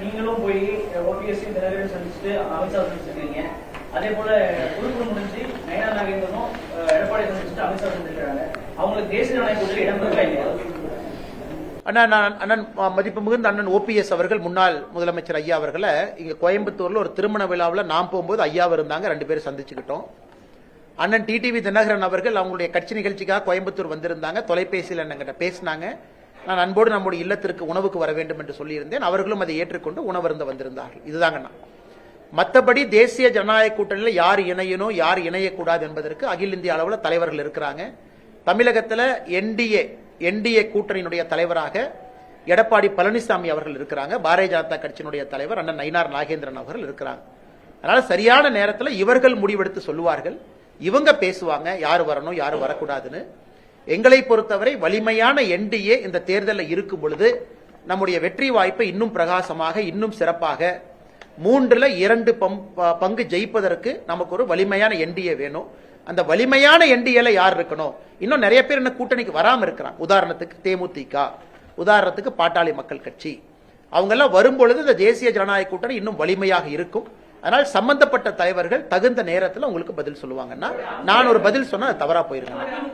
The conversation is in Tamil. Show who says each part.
Speaker 1: நீங்களும் போய் ஓபிஎஸ்சி தினகரன் சந்திச்சுட்டு அமித்ஷா சந்திச்சிருக்கீங்க. அதே போல குழுக்கள் முடிஞ்சு நயனா நாகேந்திரனும் எடப்பாடி சந்திச்சுட்டு அமித்ஷா சந்திச்சிருக்காங்க. அவங்களுக்கு தேசிய ஜனநாயக கூட்டணியில் இடம் இருக்கா இல்லையா?
Speaker 2: அண்ணன் மதிப்பு மிகுந்த அண்ணன் ஓபிஎஸ் அவர்கள் முன்னாள் முதலமைச்சர் ஐயா அவர்களை இங்க கோயம்புத்தூர்ல ஒரு திருமண விழாவில் நாம் போகும்போது ஐயா இருந்தாங்க, 2 பேரும் சந்திச்சுக்கிட்டோம். அண்ணன் டிடிவி தினகரன் அவர்கள் அவங்களுடைய கட்சி நிகழ்ச்சிக்காக கோயம்புத்தூர் வந்திருந்தாங்க. தொலைபேசியில் என்கிட்ட பேசினாங்க. நான் அன்போடு நம்முடைய இல்லத்திற்கு உணவுக்கு வர வேண்டும் என்று சொல்லியிருந்தேன். அவர்களும் அதை ஏற்றுக்கொண்டு உணவருந்த வந்திருந்தார்கள். இதுதாங்கண்ணா. மற்றபடி தேசிய ஜனநாயக கூட்டணியில் யார் இணையணும் யார் இணையக்கூடாது என்பதற்கு அகில இந்திய அளவில் தலைவர்கள் இருக்கிறாங்க. தமிழகத்தில் என்டிஏ கூட்டணியினுடைய தலைவராக எடப்பாடி பழனிசாமி அவர்கள் இருக்கிறாங்க. பாரதிய ஜனதா கட்சியினுடைய தலைவர் அண்ணன் நயினார் நாகேந்திரன் அவர்கள் இருக்கிறாங்க. அதனால சரியான நேரத்தில் இவர்கள் முடிவெடுத்து சொல்லுவார்கள். இவங்க பேசுவாங்க யார் வரணும் யார் வரக்கூடாதுன்னு. எங்களை பொறுத்தவரை வலிமையான என்டிஏ இந்த தேர்தலில் இருக்கும் பொழுது நம்முடைய வெற்றி வாய்ப்பை இன்னும் பிரகாசமாக இன்னும் சிறப்பாக 3/2 பங்கு ஜெயிப்பதற்கு நமக்கு ஒரு வலிமையான என்டிஏ வேணும். அந்த வலிமையான என்டிஏல யார் இருக்கணும்? இன்னும் நிறைய பேர் என்ன கூட்டணிக்கு வராம இருக்கிறாங்க. உதாரணத்துக்கு தேமுதிக, உதாரணத்துக்கு பாட்டாளி மக்கள் கட்சி, அவங்க எல்லாம் வரும்பொழுது இந்த தேசிய ஜனநாயக கூட்டணி இன்னும் வலிமையாக இருக்கும். அதனால் சம்பந்தப்பட்ட தலைவர்கள் தகுந்த நேரத்தில் உங்களுக்கு பதில் சொல்லுவாங்கன்னா, நான் ஒரு பதில் சொன்னா தவறா போயிருக்கேன்.